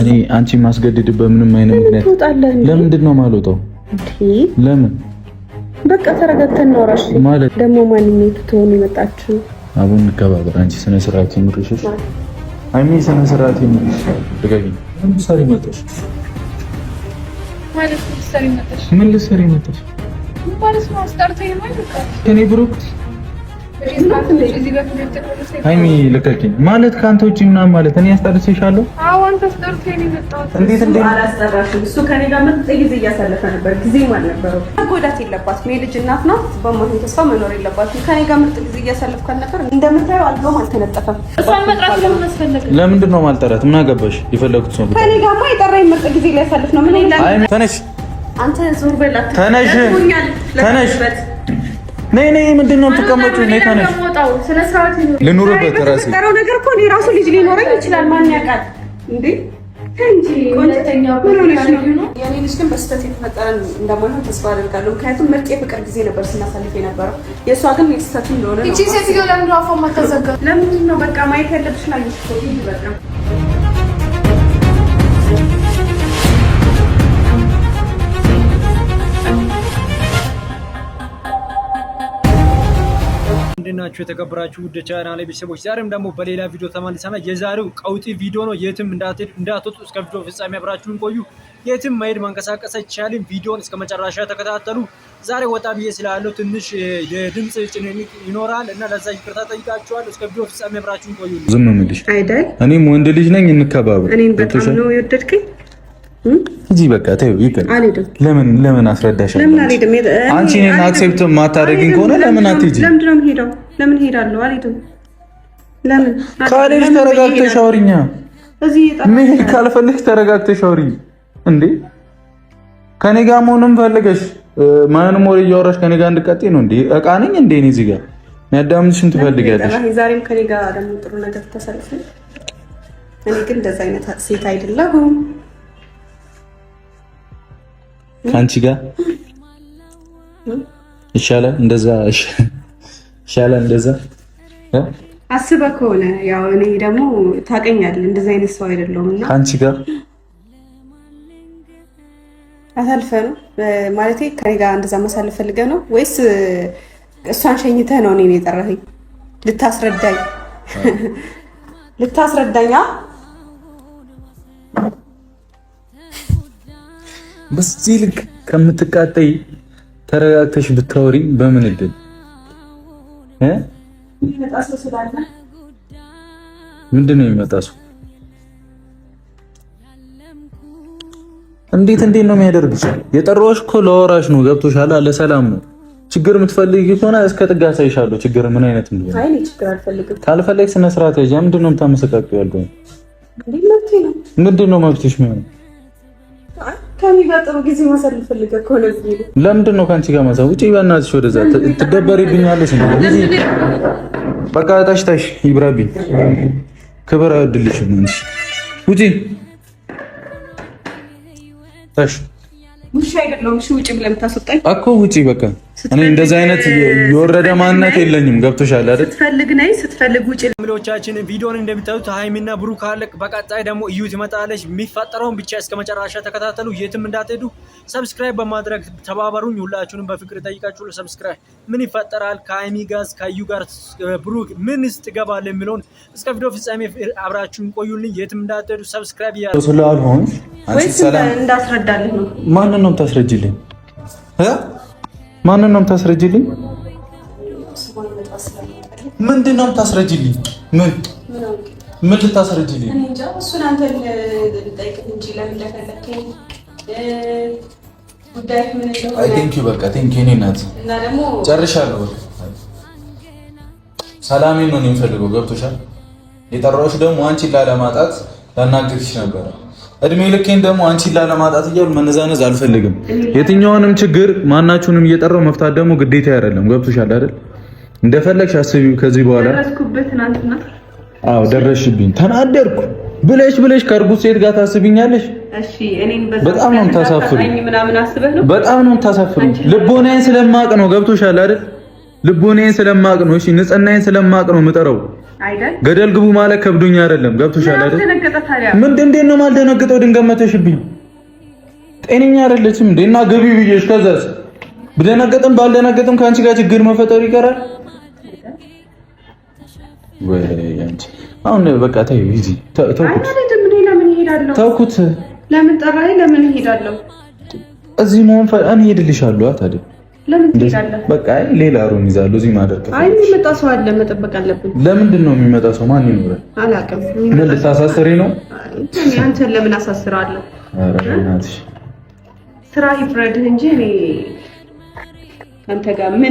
እኔ አንቺ ማስገድድበት ምንም አይነት ምክንያት ለምንድን ነው የማልወጣው? ለምን በቃ ተረጋግተን እናውራሽ። ማለት ደግሞ ማንኛውም ትሆን ይመጣችሁ አሁን እንከባበር። አንቺ ስነ ስርዓት ይኑርሽ። አይሚ ስነ ስርዓት ይኑርሽ። ደጋግኝ ምን ልትሰሪ መጣሽ? ምን ልትሰሪ መጣሽ? ማለት ነው አስጠርተኝ ማለት ከኔ ብሩክ አይሚ ልቀቂኝ። ማለት ካንተ ውጪ ምናምን ማለት እኔ አስጠርቼሻለሁ? አዎ አንተ አስጠርተኝ ነው የመጣሁት። እንዴት አላስጠራሽም? እሱ ከኔ ጋር መጥቶ ጊዜ እያሳለፈ ነበር። ጊዜም አልነበረው። መጎዳት የለባትም የልጅ እናት ናት። በማን ተስፋ መኖር የለባትም። ከኔ ጋር ምርጥ ጊዜ እያሳለፍኩ ነበር። እንደምታየው አልበም አልተነጠፈም። እሷን መጥራት ለምን አስፈለገ? ለምንድን ነው ማልጠራት? ምን አገባሽ? የፈለኩት ሰው ከኔ ጋርማ የጠራኝ ምርጥ ጊዜ ሊያሳልፍ ነው። ምን ይላል? ተነሽ አንተ ዞር በላት። ተነሽ ተነሽ ነይ ነይ፣ ምንድን ነው የምትቀመጪው? ነይ ተነሽ። ስነ ስርዓት ልኑርበት ራሴ የተፈጠረው ነገር እኮ እኔ ራሱ ልጅ ሊኖረኝ ይችላል። ማን ያውቃል እንዴ? እንጂ ሁለተኛው ነው የኔ ልጅ ግን በስተት የተፈጠረ እንደማይሆን ተስፋ አደርጋለሁ። ምክንያቱም ምርጥ የፍቅር ጊዜ ነበር ስናሳልፍ የነበረው። የእሷ ግን የስተት እንደሆነ ነው። እቺ ሴትዮ ለምን ነው አፏን ማታዘጋ? ለምንድን ነው በቃ ማየት ያለብሽ ላይ ይስተት በቃ እንደናችሁ የተከበራችሁ ውድ ቻናሌ ቤተሰቦች ዛሬም ደግሞ በሌላ ቪዲዮ ተመልሰናል። የዛሬው ቀውጢ ቪዲዮ ነው። የትም እንዳትወጡ እስከ ቪዲዮ ፍጻሜ አብራችሁን ቆዩ። የትም መሄድ መንቀሳቀስ አይቻልም። ቪዲዮን እስከ መጨረሻ ተከታተሉ። ዛሬ ወጣ ብዬ ስላለው ትንሽ የድምጽ ጭንቅንቅ ይኖራል እና ለዛ ይቅርታ ጠይቃችኋለሁ። እስከ ቪዲዮ ፍጻሜ አብራችሁን ቆዩ። ዝም ምልሽ አይደል? እኔም ወንድ ልጅ ነኝ፣ እንከባበር። እኔን በጣም ነው የወደድከኝ። እዚህ በቃ ተይው ይቅር። ለምን አስረዳሻለሁ? ለምን አልሄድም? አንቺ እኔን አክሴፕት ማታደርጊኝ ከሆነ ለምን አትሄጂ? ለምንድን ነው የምሄደው? ለምን ሄዳለሁ? አልሄድም። ለምን ካልሄድሽ ተረጋግተሽ አውሪኛ። እዚህ መሄድ ካልፈለግሽ ተረጋግተሽ አውሪኝ። እንዴ ከኔ ጋር መሆንም ፈልገሽ ማንንም ወሬ እያወራሽ ከኔ ጋር እንድትቀጥይ ነው እንዴ? እቃ ነኝ እንዴ እኔ እዚህ ጋር የሚያዳምጥሽን ትፈልጊያለሽ? ዛሬም ከኔ ጋር ደግሞ ጥሩ ነገር ተሰልፈ። እኔ ግን እንደዛ አይነት ሴት አይደለሁም። ከአንቺ ጋር ይሻላል እንደዛ ይሻላል እንደዛ አስበህ ከሆነ ያው እኔ ደግሞ ታውቀኛለህ፣ እንደዛ አይነት ሰው አይደለሁም። እና ከአንቺ ጋር አሳልፈህ ነው ማለቴ ከኔ ጋር እንደዛ ማሳለፍ ፈልገህ ነው ወይስ እሷን ሸኝተህ ነው እኔን የጠራኸኝ? ልታስረዳኝ በዚህ ልክ ከምትቃጠይ ተረጋግተሽ ብታወሪ በምን እድል ምንድን ነው የሚመጣ ሰው? እንዴት ነው የሚያደርግሽ? የጠራሁሽ እኮ ለወራሽ ነው። ገብቶሻል? ለሰላም ነው። ችግር የምትፈልጊ ከሆነ እስከ ጥጋ ሳይሻለሁ ችግር ምን አይነት እንደሆነ። አይ ችግር አልፈልግም። ካልፈለግሽ ስነ ስርዓት ያዥ። ምንድን ነው የምታመሰቃቂው? ያለው ምንድን ነው መብትሽ ነው። ከኔ ጋር ጥሩ ጊዜ ማሳለፍ ፈልገህ ከሆነ ለምንድን ነው ከአንቺ ጋር ማሳለፍ? ውጪ በእናትሽ፣ ወደዛ ትደበሪብኛለሽ። በቃ ታሽ ይብራብኝ። ክብር አይወድልሽም እንጂ ውጪ ታሽ ውጪ አይደለም። እሺ ውጪ ብለህ የምታስወጣኝ እኮ ውጪ። በቃ እኔ እንደዚህ አይነት የወረደ ማንነት የለኝም። ገብቶሻል አይደል? ስትፈልግ ነይ፣ ስትፈልግ ውጪ። ምሎቻችን ቪዲዮን እንደምታዩት ሃይሚና ብሩክ አለ። በቀጣይ ደግሞ እዩ ትመጣለች። የሚፈጠረውን ብቻ እስከ መጨረሻ ተከታተሉ። የትም እንዳትሄዱ። ሰብስክራይብ በማድረግ ተባበሩኝ። ሁላችሁንም በፍቅር ጠይቃችሁ ሰብስክራይብ። ምን ይፈጠራል ከሃይሚ ጋር ከዩ ጋር ብሩክ ምንስ ትገባለህ የሚለውን እስከ ቪዲዮ ፍጻሜ አብራችሁን ቆዩልኝ። የትም እንዳትሄዱ። ሰብስክራይብ ያሉ ስላልሆን አንቺ ሰላም እንዳስረዳልህ ነው። ማንን ነው የምታስረጅልኝ? ማንን ነው የምታስረጅልኝ? ምንድን ነው የምታስረጅልኝ? ምን ልታስረጅልኝ? እኔ እንጃ። እሱን አንተ ልጠይቅህ እንጂ ለምን እንደፈለከኝ ጉዳይ ምን እንደሆነ። አይ ቴንክ ዩ በቃ ቴንክ ዩ። እኔ እናት እና ደግሞ ጨርሻለሁ። ሰላሜን ነው የምፈልገው። ገብቶሻል? የጠራሁሽ ደግሞ አንቺን ላለማጣት ላናግርሽ ነበር። እድሜ ልኬን ደግሞ አንቺን ላለማጣት እያሉ መነዛነዝ አልፈልግም። የትኛውንም ችግር ማናችሁንም እየጠራው መፍታት ደግሞ ግዴታ አይደለም። ገብቶሻል አይደል? እንደፈለግሽ አስቢው። ከዚህ በኋላ ደረስኩበት ትናንትና። አዎ ደረስሽብኝ። ተናደርኩ ብለሽ ከእርጉዝ ሴት ጋር ታስቢኛለሽ? እሺ እኔን በጣም ነው የምታሳፍሪኝ። ምናምን አስበህ ነው? በጣም ነው የምታሳፍሪኝ። ልቦናዬን ስለማቅ ነው። ገብቶሻል አይደል? ልቦናዬን ስለማቅ ነው። እሺ ንጽህናዬን ስለማቅ ነው የምጠራው። ገደል ግቡ ማለት ከብዶኝ አይደለም። ገብቶሻል አይደል? እንዴት ነው የማልደነግጠው? ድንገት መተሽብኝ። ጤነኛ አይደለችም እንዴ? እና ግቢ ብዬሽ ከዛስ ብደነገጥም ባልደነገጥም ከአንቺ ጋር ችግር መፈጠሩ ይቀራል ወይ? አንቺ አሁን በቃ ተይው፣ ሂጂ። ተውኩት። ለምን ጠራኸኝ? ለምን እሄዳለሁ? እዚህ መሆን እኔ እሄድልሻለሁ። ታዲያ ለምን ትሄዳለህ? በቃ ሌላ ሩም ይዛለሁ እዚህ ማደር። አይ የሚመጣ ሰው አለ፣ መጠበቅ አለብን። ለምንድን ነው የሚመጣ ሰው? ማን ይኖራል? አላውቅም። ምን ልታሳስሪ ነው? አንተን ለምን አሳስራለሁ? ኧረ እናትሽ ስራ ይፍረድህ እንጂ እኔ አንተ ጋር ምን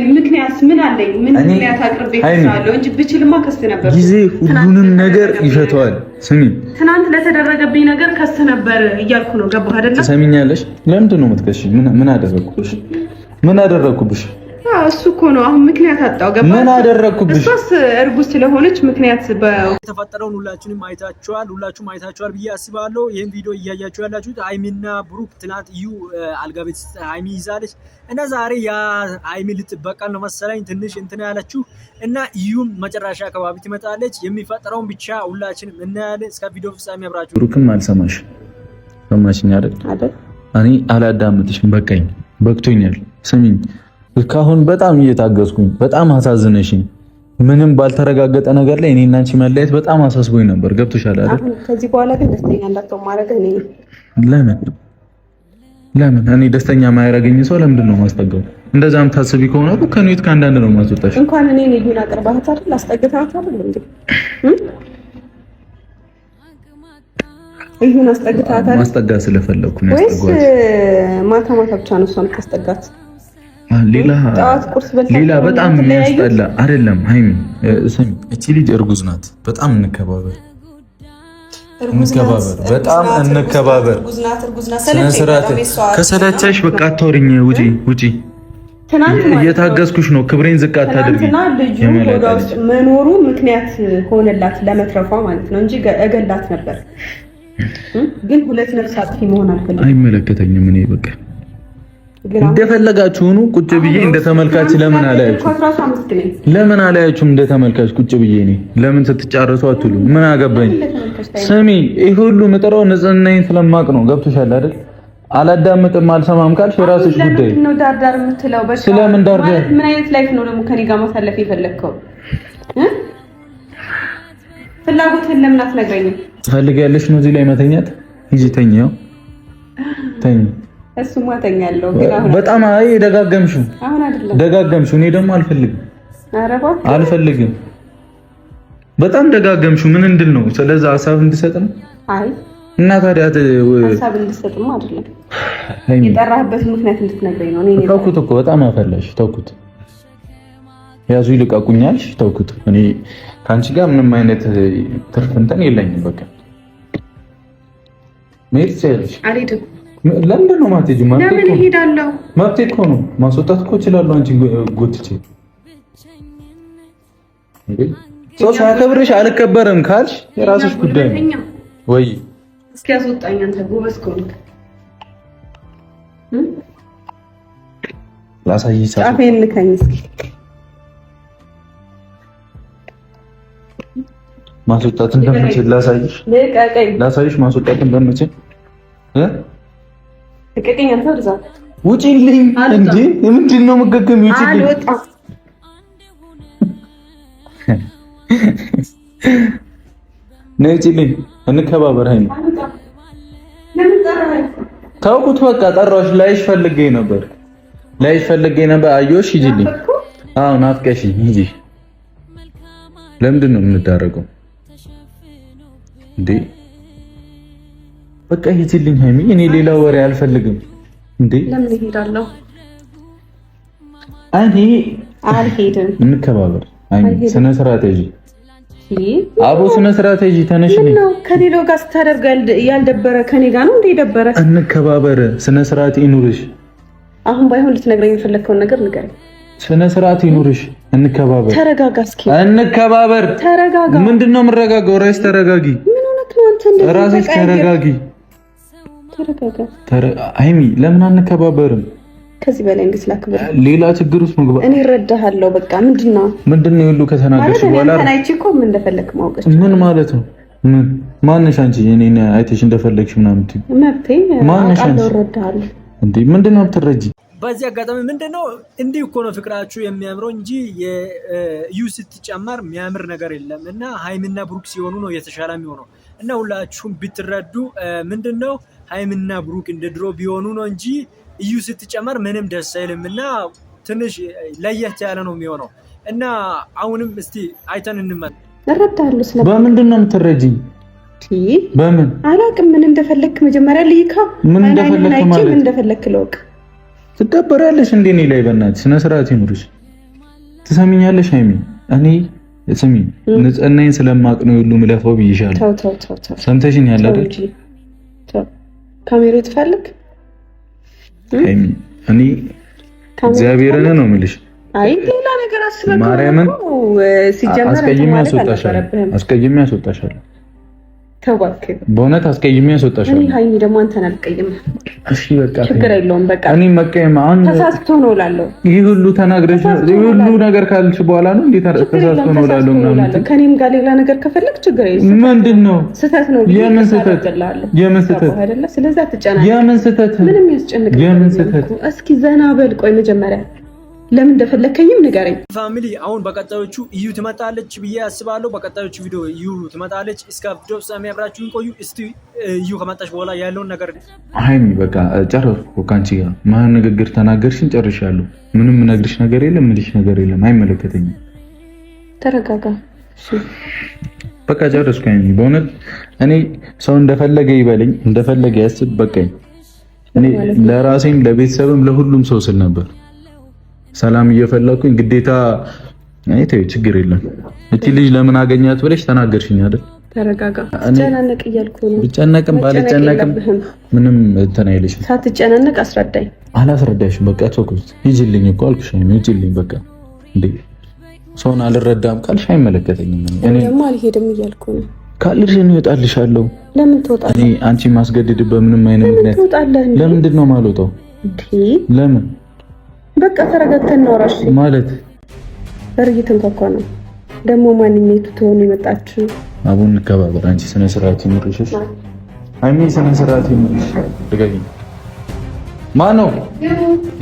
አለኝ? ምን ምክንያት አቅርቤ ተሳለው እንጂ ብችልማ ከስ ነበር። ጊዜ ሁሉንም ነገር ይፈተዋል። ስሚ፣ ትናንት ለተደረገብኝ ነገር ከስ ነበር እያልኩ ነው። ገባህ አይደለ? ትሰሚኛለሽ? ለምንድን ነው የምትከሺ? ምን አደረኩብሽ? ምን አደረኩብሽ? እሱ እኮ ነው አሁን ምክንያት አጣው። ገባህ? ምን አደረኩብሽ? እሷስ እርጉዝ ስለሆነች ምክንያት የተፈጠረውን ሁላችሁም አይታችኋል ብዬ አስባለሁ። ይሄን ቪዲዮ እያያችሁ ያላችሁት ሃይሚና ብሩክ ትናንት እዩ አልጋ ቤት ሃይሚ ይዛለች እና ዛሬ ያ ሃይሚ ልትበቃል ነው መሰለኝ ትንሽ እንትን ያለችው እና እዩም መጨረሻ አካባቢ ትመጣለች። የሚፈጠረውን ብቻ ሁላችንም እናያለን። እስከ ቪዲዮ ፍጻሜ አብራችሁ። ብሩክም አልሰማሽ ሰማሽኝ አይደል? እኔ አላዳምጥሽም። በቅቶኛል። ስሚኝ፣ እስካሁን በጣም እየታገስኩኝ፣ በጣም አሳዝነሽኝ፣ ምንም ባልተረጋገጠ ነገር ላይ እኔና አንቺ መለያየት በጣም አሳስቦኝ ነበር። ገብቶሻል አይደል? ከዚህ በኋላ ግን ደስተኛ እንዳትሆን ማድረግ እኔ ለምን እኔ ደስተኛ ማያረገኝ ሰው ለምንድን ነው ማስጠጋው? እንደዛም ታስቢ ከሆነ እኮ ከኔት ከአንዳንድ ነው ማስወጣሽ። እንኳን እኔ ልዩን አቅርባት አይደል? አስጠግታት አይደል እንዴ? ይሁን አስጠግታት አይደል? ማስጠጋት ስለፈለኩ ነው ያስጠጋት። ወይስ ማታ ብቻ ነው እሷን ካስጠጋት? ሌላ በጣም የሚያስጠላ አይደለም። ሃይሚ ስሚ፣ እቺ ልጅ እርጉዝ ናት። በጣም እንከባበር፣ በጣም እንከባበር። ከሰለቸሽ በቃ አታውሪኝ። ውጪ። እየታገዝኩሽ ነው። ክብሬን ዝቅ አታድርጊ። መኖሩ ምክንያት ሆነላት ለመትረፏ ማለት ነው እንጂ እገላት ነበር። ግን ሁለት ነፍስ አጥፊ መሆን አልፈልግም። አይመለከተኝም። እኔ በቃ እንደፈለጋችሁ ሁኑ። ቁጭ ብዬ እንደተመልካች ለምን አላያችሁም? እንደተመልካች ቁጭ ብዬ እኔ ለምን ስትጫረሱ አትሉ? ምን አገባኝ? ስሚ፣ ይሄ ሁሉ ምጥረው ንጽህናዬን ስለማቅ ነው። ገብቶሻል አይደል? አላዳምጥም አልሰማም ካልሽ የራስሽ ጉዳይ ነው። ዳርዳር የምትለው በቃ ስለምን ዳርዳር? ምን አይነት ላይፍ ነው ደግሞ ከኔ ጋር ማሳለፍ የፈለግከው? ፍላጎትህን ለምን አትነግረኝም? ትፈልጊያለሽ ነው እዚህ ላይ መተኛት? ሂጂ ተኛው፣ ተኝ። እሱማ ተኛለሁ፣ ግን አሁን በጣም ደጋገምሽው። አሁን አይደለም ደጋገምሽው። እኔ ደግሞ አልፈልግም። በጣም ደጋገምሽው። ምን እንድል ነው? ስለዚህ ሀሳብ እንድሰጥ ነው? አይ እና ታዲያ ሀሳብ እንድሰጥም አይደለም፣ የጠራህበት ምክንያት እንድትነግረኝ ነው። እኔ ተውኩት እኮ በጣም አፈላሽ። ተውኩት፣ ያዙ ይልቀቁኛልሽ። ተውኩት። እኔ ከአንቺ ጋር ምንም አይነት ትርፍ እንትን የለኝም። በቃ መሄድ ትችያለሽ። አልሄድም። ለምንድን ነው የማትሄጂው? ለምን እሄዳለሁ? መብቴ እኮ ነው። ማስወጣት እኮ እችላለሁ። አንቺ ጎትቼ ሰው ሳያከብርሽ አልከበርም ካልሽ የራስሽ ጉዳይ ነው። ወይ እስኪ አስወጣኝ። አንተ ጎበዝ ከሆንክ ላሳይሽ። ጫፌን ልከኝ እስኪ። ማስወጣት እንደምችል ላሳይሽ። ላሳይሽ ማስወጣት እንደምችል ልቀቀኝ። አንተ ወደዛ ውጪልኝ። እንዴ ምንድን ነው መገገም? ውጪልኝ። አልወጣም። ነይ ውጪልኝ። እንከባበር። ሃይሚ ተውኩት። በቃ ጠራሁሽ። ላይሽ ፈልጌ ነበር። አየሁሽ። ሂጂልኝ። አዎ ናፍቀሽኝ። ሂጂ። ለምንድን ነው የምንዳረገው እንዴ? በቃ ሂጂልኝ ሃይሚ። እኔ ሌላ ወሬ አልፈልግም። እንዴ ለምን እሄዳለሁ? አልሄድም። እንከባበር ሃይሚ። ስነ ስርዓት ያዢ። አቦ ስነ ስርዓት ያዢ። ተነሽ። ነው ከሌላው ጋር ስታደርግ ያልደበረ ከኔ ጋር ነው እንዴ የደበረ? እንከባበር። ስነ ስርዓት ይኑርሽ። አሁን ባይሆን ልትነግረኝ የፈለግከውን ነገር ንገረኝ። ስነ ስርዓት ይኑርሽ። እንከባበር። ተረጋጋ እስኪ። እንከባበር። ተረጋጋ። ምንድነው የምረጋጋው? ራስሽ ተረጋጊ። ምን ሆነህ ነው አንተ? እንዴ ራስሽ ተረጋጊ። ተረጋጋ። ሃይሚ ለምን አንከባበርም? ከዚህ በላይ እንዴት ላክብር? ሌላ ችግር ውስጥ መግባት እኔ እረዳሃለሁ። በቃ ምንድነው ሁሉ ከተናገርሽ በኋላ ማለት እኮ ምን እንደፈለክ ማወቅ ምን ማለት ነው? ምን ማነሽ አንቺ? እኔን አይተሽ እንደፈለግሽ ምናምን ትይ መብቴ ማነሽ አንቺ? እረዳሃለሁ እንዴ ምንድነው የምትረጂ? በዚህ አጋጣሚ ምንድነው እንዲህ እኮ ነው ፍቅራችሁ የሚያምረው እንጂ የዩ ስትጨመር የሚያምር ነገር የለም። እና ሃይሚና ብሩክ ሲሆኑ ነው የተሻለ የሚሆነው። እና ሁላችሁም ብትረዱ ምንድነው ሃይሚና ብሩክ እንደ ድሮ ቢሆኑ ነው እንጂ እዩ ስትጨመር ምንም ደስ አይልም። እና ትንሽ ለየት ያለ ነው የሚሆነው። እና አሁንም እስቲ አይተን እንመጣ። እረዳለሁ። በምንድን ነው የምትረጂኝ? በምን አላውቅም። ምን እንደፈለክ መጀመሪያ ልይካ። ምን እንደፈለክ ለወቅ ትደበራለሽ እንዴ? እኔ ላይ በእናትሽ ስነ ስርዓት ይኑርሽ። ትሰሚኛለሽ ሃይሚ? እኔ ስሚ ንጽህናዬን ስለማቅ ነው ሁሉ ምለፈው ብዬሻለሁ። ተው ሰምተሽኝ ያለ አይደል? ካሜራ ትፈልግ ሃይሚ? እኔ እግዚአብሔርን ነው የምልሽ። አይ ሌላ ነገር አስበህ ማርያምን ሲጀመር አስቀይሜ አስወጣሻለሁ። ተባልከ በእውነት አስቀይሜ አስወጣሻለሁ። እኔ ሃይሚ ደግሞ አንተን አልቀይምም። እሺ በቃ ችግር የለውም። በቃ እኔ መቀየም አንተ ተሳስቶ ነው እላለሁ። ይሄ ሁሉ ተናግረሽ ይሄ ሁሉ ነገር ካልሽ በኋላ ነው እንዴ ተሳስቶ ነው እላለሁ ምናምን። ከኔም ጋር ሌላ ነገር ከፈለክ ችግር የለም። ምንድነው ስህተት ነው? የምን ስህተት? የምን ስህተት አይደለ? ስለዚህ አትጨናነቅ። የምን ስህተት? ምንም ያስጨንቅ። የምን ስህተት? እስኪ ዘና በል። ቆይ መጀመሪያ ለምን እንደፈለከኝም ንገረኝ። ፋሚሊ አሁን በቀጣዮቹ እዩ ትመጣለች ብዬ አስባለሁ። በቀጣዮቹ ቪዲዮ እዩ ትመጣለች። እስከ ቪዲዮ ፍጻሜ አብራችሁን ቆዩ። እስቲ እዩ ከመጣች በኋላ ያለውን ነገር ሃይሚ በቃ ጨረስኩ። ካንቺ ጋር ማን ንግግር ተናገርሽኝ፣ ጨርሻለሁ። ምንም ነግርሽ ነገር የለም፣ ምልሽ ነገር የለም። አይመለከተኝም። ተረጋጋ። በቃ ጨረስኩ። ሃይሚ በእውነት እኔ ሰው እንደፈለገ ይበለኝ፣ እንደፈለገ ያስብ። በቃኝ። እኔ ለራሴም ለቤተሰብም ለሁሉም ሰው ስል ነበር ሰላም እየፈለኩኝ ግዴታ እኔ ተይው፣ ችግር የለም። እቺ ልጅ ለምን አገኛት ብለሽ ተናገርሽኝ አይደል? ተረጋጋ። ትጨናነቅ እያልኩ ነው። ብጨነቅም ባልጨነቅም ምንም እንትን አይልሽም። ሳትጨናነቅ አስረዳኝ። አላስረዳሽም። በቃ ተውኩት። ሂጂልኝ እኮ አልኩሽ። ሂጂልኝ በቃ። እንዴ ሰውን አልረዳም ካልሽ አይመለከተኝም። እኔ ደግሞ አልሄድም እያልኩ ነው። ካልሽ እኔ እወጣልሻለሁ። ለምን ትወጣለህ? እኔ አንቺ ማስገድድበት ምንም አይነት ምክንያት ለምንድን ነው የማልወጣው? ለምን? በቃ ተረጋግተን እናውራሽ። ማለት በር እየተንኳኳ ነው ደግሞ። ማንኛይቱ ትሆን የመጣችው? አቡን እንከባበር። አንቺ ስነ ስርዓት ይኑርሽ። ሃይሚ ስነ ስርዓት ይኑርሽ። ደጋጊ ማን ነው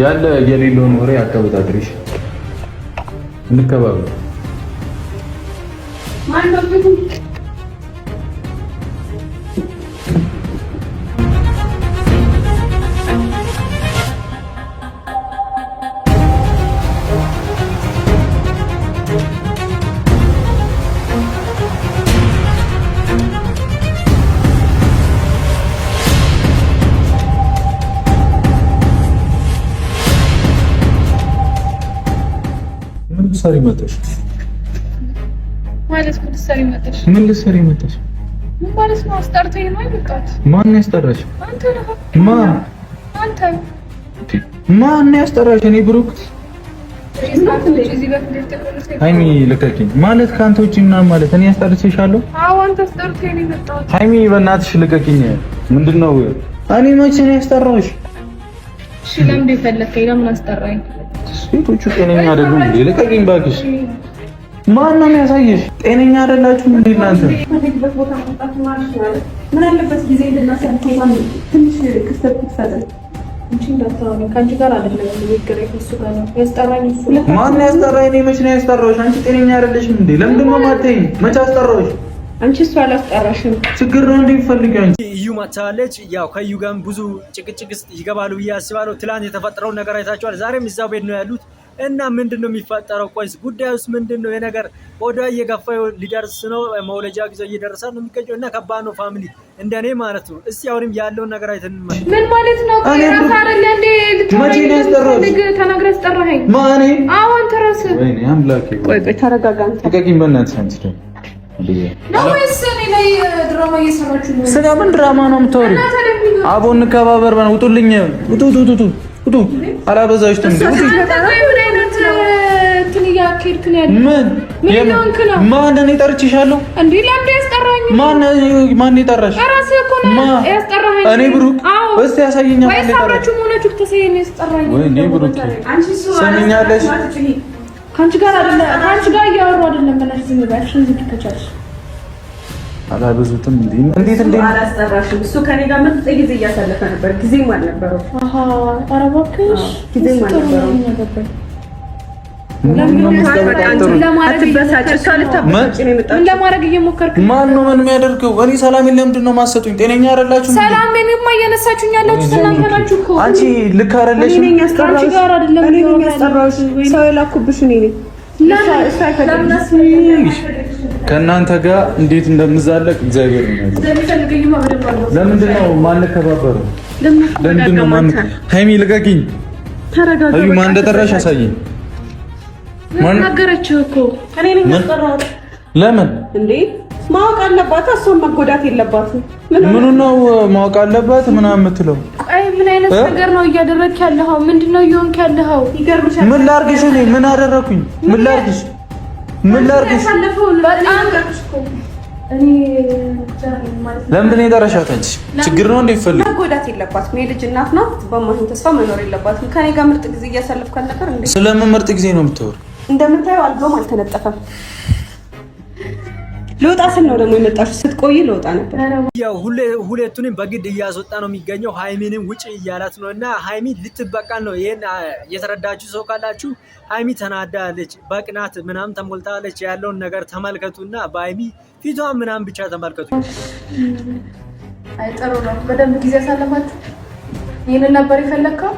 ያለ የሌለውን ወሬ አታወጣድሪሽ። እንከባበር። ማን ነው? ምን ልትሰሪ መጣሽ? ማለት ምን ልትሰሪ መጣሽ? ምን ልትሰሪ መጣሽ? ምን ማለት ነው? አስጠርተኝ ነው አይበቃት? ማን ያስጠራሽ? አንተ ነህ። ማን? አንተ። ማን ያስጠራሽ? እኔ ብሩክ። ሃይሚ ልቀቂኝ። ማለት ከአንተ ውጪ ምናምን ማለት እኔ ያስጠርቼሻለሁ? አዎ አንተ አስጠርተኝ ነው የመጣሁት። ሃይሚ በእናትሽ ልቀቂኝ። ምንድነው? እኔ መቼ ነው ያስጠራሽ? እሺ ለምን ፈለከኝ? ለምን አስጠራኝ? ሴቶቹ ጤነኛ አይደሉም እንዴ? ልቀቂኝ እባክሽ። ማን ነው የሚያሳየሽ? ጤነኛ አይደላችሁም እንዴ እናንተ? ምን አለበት ጊዜ እንድናሳልፍ ትንሽ ክስተት ትፈጠር እንጂ እንዳታወሪ። ከአንቺ ጋር አይደለም ንግግሬ፣ ከእሱ ጋር ነው ያስጠራኝ። እሱ ማን ያስጠራኝ? እኔ መቼ ነው ያስጠራሁሽ? አንቺ ጤነኛ አይደለሽም እንዴ? ለምንድን ነው የማትይኝ? መቼ አስጠራሁሽ? አንቺ እሱ አላስጠራሽም። ችግር ነው እንዴ የምትፈልጊው አንቺ? እዩ መታለች። ያው ከእዩ ጋርም ብዙ ጭቅጭቅ ውስጥ ይገባሉ ብዬ አስባለሁ። ትላንት የተፈጠረውን ነገር አይታችኋል። ዛሬም እዛው ቤት ነው ያሉት እና ምንድነው የሚፈጠረው? ቆይስ ጉዳዩስ ምንድነው? የነገር ወደ እየገፋ ሊደርስ ነው። መውለጃ ጊዜ እየደረሰ ነው የሚገኘው እና ከባድ ነው ፋሚሊ፣ እንደኔ ማለት ነው። እስቲ አሁንም ያለውን ነገር አይተን ምን ማለት ነው? ራስ አይደል እንዴ ተናግረህ አስጠራኸኝ? ማኔ? አዎ አንተ ራስህ። ወይኔ አምላኬ። ቆይ ተረጋጋ አንተ። ተቀቂም በእናትሽ አንቺ ደግሞ ነው ወይስ እኔ ላይ ድራማ እየሰራችሁ ነው? ስለምን ድራማ ነው የምታወሪው? አቦ እንከባበር። ውጡልኝ። ውጡ። አላበዛሽም እንዴ? ምን ማን? እኔ ጠርቼሻለሁ እንዴ? ለምን ያስጠራኝ? ማን ይጠራሽ? ራስህ እኮ ነው ያስጠራኸኝ። እኔ ብሩክ እስቲ ያሳየኝ። ማን ይጠራሽ? ወይኔ ብሩክ ሰምኛለሽ? ካንቺ ጋር አይደለም፣ ካንቺ ጋር እያወሩ አይደለም። በእናትሽ ዝም በይ። እሺ ዝም ብለሽ አላበዙትም እንዴ? እንዴት አላስጠራሽም? እሱ ከኔ ጋር መጥቶ ጊዜ እያሳለፈ ነበር። ጊዜም አልነበረው። ኧረ እባክሽ ጊዜም አልነበረው። ምን ለማድረግ እየሞከርክ ነው? ማን ነው ምን የሚያደርገው? እኔ ሰላሜን ለምንድን ነው የማትሰጡኝ? ጤነኛ አይደላችሁም? ሰላሜንማ እየነሳችሁኝ ያላችሁት እናንተ ናችሁ እኮ። አንቺ ልክ አይደለሽም። ካንቺ ጋር አይደለም ያስጠራሁሽ። ሰው የላኩብሽ እኔ ነኝ። ከእናንተ ጋር እንዴት እንደምዛለቅ እግዚአብሔር ነው። ለምንድን ነው ማንከባበረው? ለምንድን ነው ማን? ሃይሚ ልቀቂኝ። ተረጋጋ። አዩ ማን እንደጠራሽ አሳይኝ። ማን ነገረችህ እኮ? እኔ ነኝ ያስጠራሁት። ለምን እንዴ? ማወቅ አለባት። እሷም መጎዳት የለባትም። ምኑ ነው ማወቅ አለባት ምናምን የምትለው? ቆይ ምን አይነት ነገር ነው እያደረግክ ያለኸው? ምንድነው እየሆንክ ያለኸው? ይገርምሻል። ምን ላድርግሽ? እኔ ምን አደረኩኝ? ምን ላድርግሽ? ምን ላድርግሽ? በጣም እኔ ለምንድን ነው የጠራሻት? አንቺ ችግር ነው እንዴ? ይፈልግ መጎዳት የለባትም። የልጅ እናት ናት። በማን ተስፋ መኖር የለባትም። ከኔ ጋር ምርጥ ጊዜ እያሳለፍክ ነበር እንዴ? ስለምን ምርጥ ጊዜ ነው የምታወሪው? እንደምታየው አልጋውም አልተነጠፈም። ልወጣ ስል ነው ደግሞ የመጣሽው። ስትቆይ ልወጣ ነበር። ያው ሁለቱንም በግድ እያስወጣ ነው የሚገኘው። ሃይሚንም ውጪ እያላት ነው እና ሃይሚ ልትበቃል ነው። ይሄን የተረዳችሁ ሰው ካላችሁ ሃይሚ ተናዳለች፣ በቅናት ምናምን ተሞልታለች። ያለውን ነገር ተመልከቱና በሃይሚ ፊቷ ምናምን ብቻ ተመልከቱ። አይ ጥሩ ነው። በደንብ ጊዜ ያሳለፋችሁ። ይሄንን ነበር የፈለከው?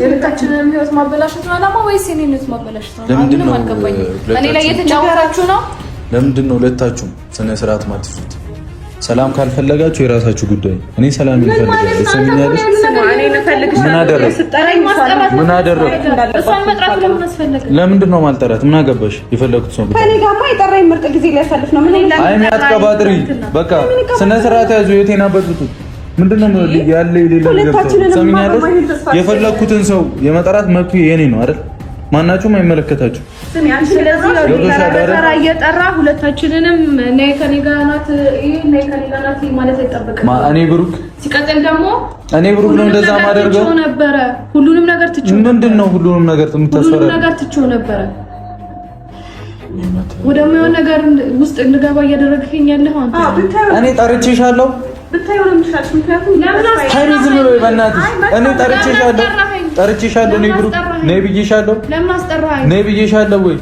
የሁለታችንን ህይወት ማበላሸት ነው አላማ ወይስ የኔን ህይወት ማበላሸት ነው? ምንም አልገባኝም። እኔ ላይ የተጫወታችሁ ነው። ለምንድን ነው ሁለታችሁም ስነ ስርዓት ማትይዙት? ሰላም ካልፈለጋችሁ የራሳችሁ ጉዳይ። እኔ ሰላም ይፈልጋል። ሰሚኛለሽ? ምን አደረኩ? እሷን መጥራት ለምን አስፈለገ? ለምንድን ነው ማልጠራት? ምን አገባሽ? የፈለኩት ሰው ከኔ ጋርማ የጠራኝ ምርጥ ጊዜ ሊያሳልፍ ነው። ምን ይላል? አይ የሚያትቀባጥሪ በቃ ስነ ስርዓት ያዙ። የቴና በጥጡ ምንድነው ያለ የሌለ ነገር ሰሚኛለሽ? የፈለኩትን ሰው የመጠራት መብቱ የኔ ነው አይደል? ማናችሁም አይመለከታችሁ። ስሚ አንቺ ስለዚህ ለተራ እየጠራ ሁለታችንንም ነይ ከኔ ጋር ናት ነይ ከኔ ጋር ናት ማለት አይጠበቅም። እኔ ብሩክ ሲቀጥል ደግሞ እኔ ብሩክ ነው እንደዛ ማደርገው ነበር። ሁሉንም ነገር ትቼው ምንድነው ሁሉንም ነገር የምታስፈራ? ሁሉንም ነገር ትቼው ነበር። ወደማይሆን ነገር ውስጥ እንድገባ እያደረግከኝ ያለህ አንተ። እኔ ጠርቼሻለሁ ብታየው ነው ምሻልሽ። ምክንያቱም ሃይሚ ዝም በይ በእናትሽ። እኔ ጠርቼሻለሁ ነይ ብሩክ ነይ ብዬሻለሁ። ለምን አስጠራኸኝ? ነይ ብዬሻለሁ ወይ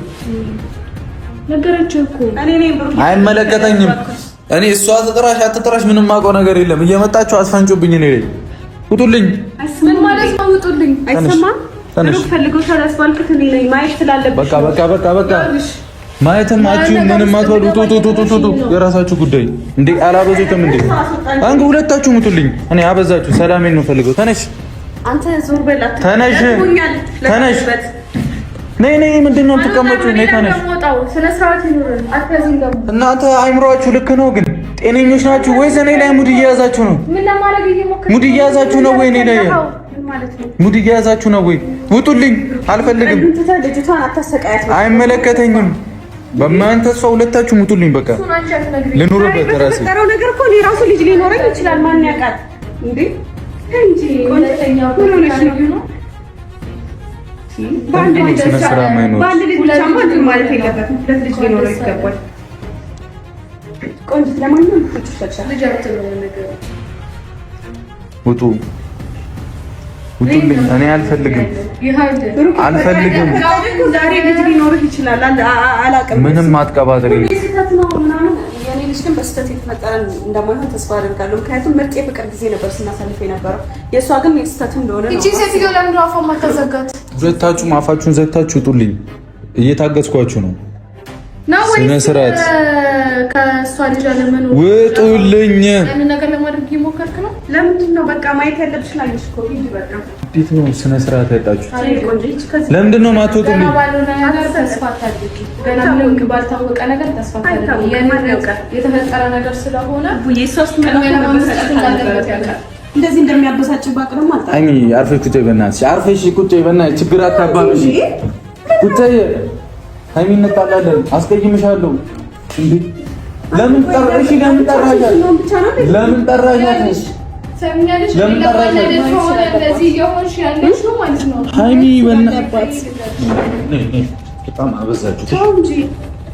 ነገረችህ እኮ። እኔ ነኝ ብሩክ። አይመለከተኝም። እኔ እሷ ትጥራሽ አትጥራሽ ምንም የማውቀው ነገር የለም። እየመጣችሁ አስፈንጩብኝ። እኔ ላይ ውጡልኝ። ምን ማለት ነው ውጡልኝ? አይሰማም። ብሩክ ፈልጎሻል አስባልኩት። እኔ ነኝ ማየት ስላለብሽ። በቃ ማየትም አችሁ ምንም አትወዱ። ቱቱቱቱቱ የራሳችሁ ጉዳይ እንዴ። አላበዙትም እንዴ? አንተ ሁለታችሁ ሙቱልኝ። እኔ አበዛችሁ። ሰላሜን ነው ፈልገው። ተነሽ አንተ ዞር በላ። ተነሽ ነይ ምንድነው የምትቀመጪው? ነይ ተነሽ። ስነ ስርዓት ይኑር። አትያዝኝ ደግሞ። እናንተ አይምሯችሁ ልክ ነው ግን ጤነኞች ናችሁ ወይስ እኔ ላይ ሙድ እየያዛችሁ ነው? ምን ለማድረግ እየሞከርኩ ሙድ እየያዛችሁ ነው ወይ? እኔ ላይ ሙድ እየያዛችሁ ነው ወይ? ውጡልኝ። አልፈልግም። ልጅቷን አታሰቃያት። አይመለከተኝም። በማን ተስፋ ሁለታችሁ ሙቱልኝ። በቃ ልኑርበት ራሴ። ተረው ነገር እኮ እኔ ራሱ ልጅ ሊኖረኝ ይችላል። ማን ያውቃል እንዴ? እንጂ ሁለተኛው ነው። ባንድ ልጅ ብቻ ማለት የለበትም። ሁለት ልጅ ሊኖረው ይገባል። ቆንጆ ለማንኛውም ልጅ አትለው ነገር ውጡ ውጡልኝ። እኔ አልፈልግም። ዛሬ ልጅ ሊኖርህ ይችላል። አላውቅም። ምንም አትቀባጥሪ። ስህተት ነው ምናምን የኔ ልጅ ግን በስህተት የተፈጠረ እንደማይሆን ተስፋ አደርጋለሁ። ምክንያቱም ምርጥ የፍቅር ጊዜ ነበር ስናሳልፍ የነበረው። የእሷ ግን የስህተት እንደሆነ ነው። እቺ ሴትዮ ለምንድን አፏን ማታዘጋት? ሁለታችሁም አፋችሁን ዘግታችሁ ውጡልኝ። እየታገዝኳችሁ ነው። ስነ ስርዓት ከእሷ ልጅ አለመኖር ውጡልኝ። ያን ነገር ለማድረግ እየሞከርክ ነው። ለምንድን ነው? በቃ ማየት ያለብሽ ላይሽ እኮ ሂጂ በቃ። እንዴት ነው ስነ ስርዓት ያጣችሁ? ለምንድን ነው ማትወጡልኝ? ገና ባልሆነ ነገር ተስፋ አታድርጊ። ገና ምንም ባልታወቀ ነገር ተስፋ አታድርጊ። የተፈጠረ ነገር ስለሆነ የሶስት እንደዚህ እንደሚያበሳጭ ባቅርም አጣ። አይሚ አርፈሽ ቁጭ በእናትሽ፣ አርፈሽ ቁጭ በእናትሽ። ችግር አታባብሽ። ቁጭ ሃይሚ እንጣላለን። አስቀይምሻለሁ እንዴ? ለምን ጠራሽ? ለምን ጠራሻት? ለምን ጠራሻት? ሰምኛለሽ? ለምን ጠራሻት? እንደዚህ የሆንሽ ያለሽ ነው ማለት ነው። ሃይሚ በእናትሽ በጣም አበዛችሁ። ተው እንጂ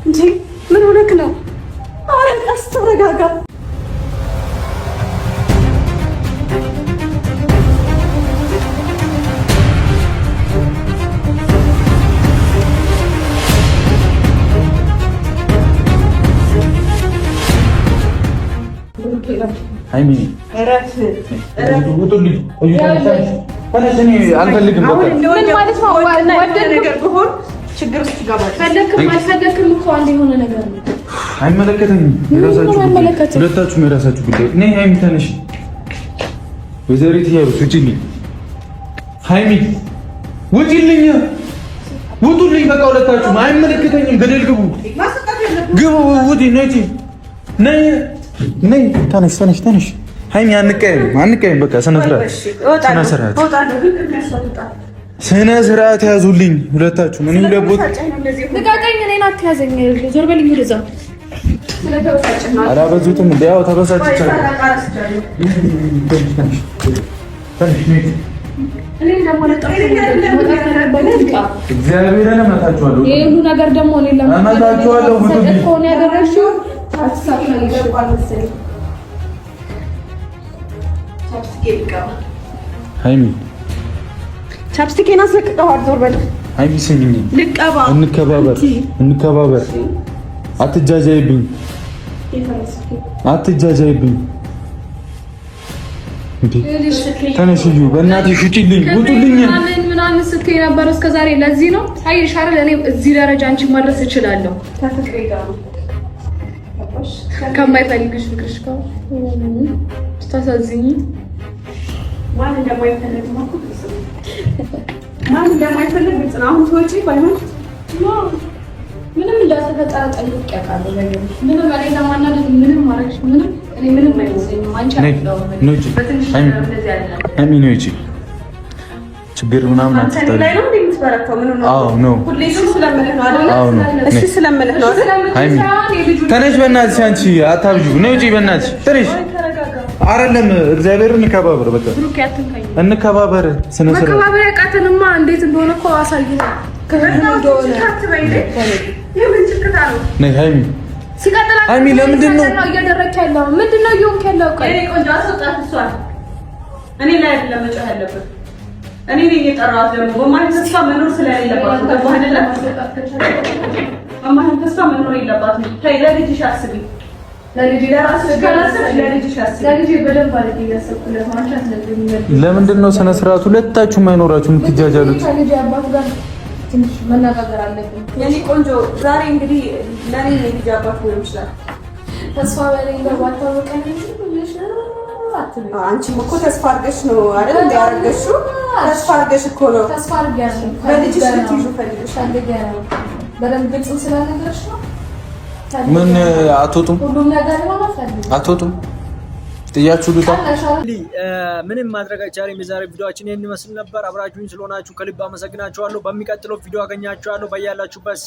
እንጂ ምን ሆነክ ነው? ኧረ ቀስ ተረጋጋ። ሃይሚ አልፈልግም። ምን ማለት ነው? ነገር ቢሆን ችግር ውስጥ ይገባል። ፈለክም አልፈለክም እኮ አንድ የሆነ ነገር ነው። አይመለከተኝም። ሁለታችሁም የራሳችሁ ጉዳይ። እኔ ሃይሚ ተነሽ፣ ወይዘሪት ያሉት ውጪልኝ። ሃይሚ ውጪልኝ፣ ውጡልኝ። በቃ ሁለታችሁም አይመለከተኝም። ገደል ግቡ፣ ግቡ፣ ውጪ። ነይ ነይ፣ ተነሽ፣ ተነሽ፣ ተነሽ። ሃይሚ አንቀየም። በቃ ስነ ስርዓት ያዙልኝ ሁለታችሁ። ምን ይለቦት ልቃቀኝ። እኔን አትያዘኝ። ዞር በልኝ ወደዛ። አላበዙትም እንዴ? ያው ተበሳጭቻለሁ። እግዚአብሔርን እመታችኋለሁ። ይሄ ሁሉ ነገር ደግሞ እኔ እመታችኋለሁ። ከሆነ ያደረግሽው አትሳካልሽ። ሃይሚ ቻፕስቲኬን አስለቅቀዋል። ዞር በል ሃይሚ። ስሚኝ፣ እንከባበር። አትጃጃይብኝ። ተነሽ፣ በእናትሽ ውጪልኝ፣ ውጡልኝ። ምናምን ስትይ ነበር እስከ ዛሬ። ለዚህ ነው አይሽ አይደል? እኔ እዚህ ደረጃ አንቺ ማድረስ እችላለሁ። ከፍቅሬ ጋር ነው ከማይፈልግሽ ፍቅርሽ ጋር ስታሳዝኝ ማን እንደማይፈልግ ነው። ማን እንደማይፈልግ ግልጽ ነው። አሁን ተወጪ ባይሆን ምንም እንዳልተፈጠረ ጠይቄ አውቃለሁ። ምንም እኔ ለማናደድ ምንም ማድረግሽ ምንም እኔ ምንም አይመስለኝም። አንቺ ሃይሚ ነው እቺ ችግር ምናምን አትጠሪ። ላይ ነው እንደምትበረታው ምን ነው? አዎ ነው። ሁሌ እሺ ስለምልህ ነው አይደል? እሺ ስለምልህ ነው አይደል? ሃይሚ ተነሽ፣ በእናትሽ አንቺ አታብጁ። ነው እጪ፣ በእናትሽ ተነሽ። አይደለም እግዚአብሔርን እንከባበር። በቃ እንከባበር። ስነ ስርዓት መከባበር ያቃተንማ እንዴት እንደሆነ እኮ አሳይኝ። ሃይሚ ሲቀጥል ሃይሚ ለምንድን ነው እያደረግህ ያለው? ምንድን ነው እየሆንክ ያለው? እኔ ቆንጆ አስወጣት። እሷን እኔ ላይ አይደለም መጫህ ያለበት። እኔ ነኝ የጠራኋት። ደግሞ በማን ተስፋ መኖር ስለሌለባት ነው። ገባህ አይደለ? በማን ተስፋ መኖር የለባትም። ተይ፣ ለልጅሽ አስቢ። ለምንድን ነው ስነ ስርዓት ሁለታችሁም አይኖራችሁ የምትጃጃሉት? መነጋገር አለብን። የኔ ቆንጆ ዛሬ እንግዲህ ለኔ ልጅ አባት ሊሆን ይችላል። ተስፋ በለኝ ባታወቀ አንቺም እኮ ተስፋ አድርገሽ ነው አይደል እንዲያረገሽው? ተስፋ አድርገሽ እኮ ነው። ተስፋ አድርገሽ በልጅሽ ልትይዙ ፈልገሽ በደንብ ግልጽ ስላልነገርሽ ነው። ምን አትወጡም? ሁሉም ነገር አትወጡም? ጥያችሁ ሉታ ምንም ማድረግ አይቻልም። የዛሬ ቪዲዮአችን ይሄን ይመስል ነበር። አብራችሁኝ ስለሆናችሁ ከልብ አመሰግናችኋለሁ። በሚቀጥለው ቪዲዮ አገኛችኋለሁ። በያላችሁበት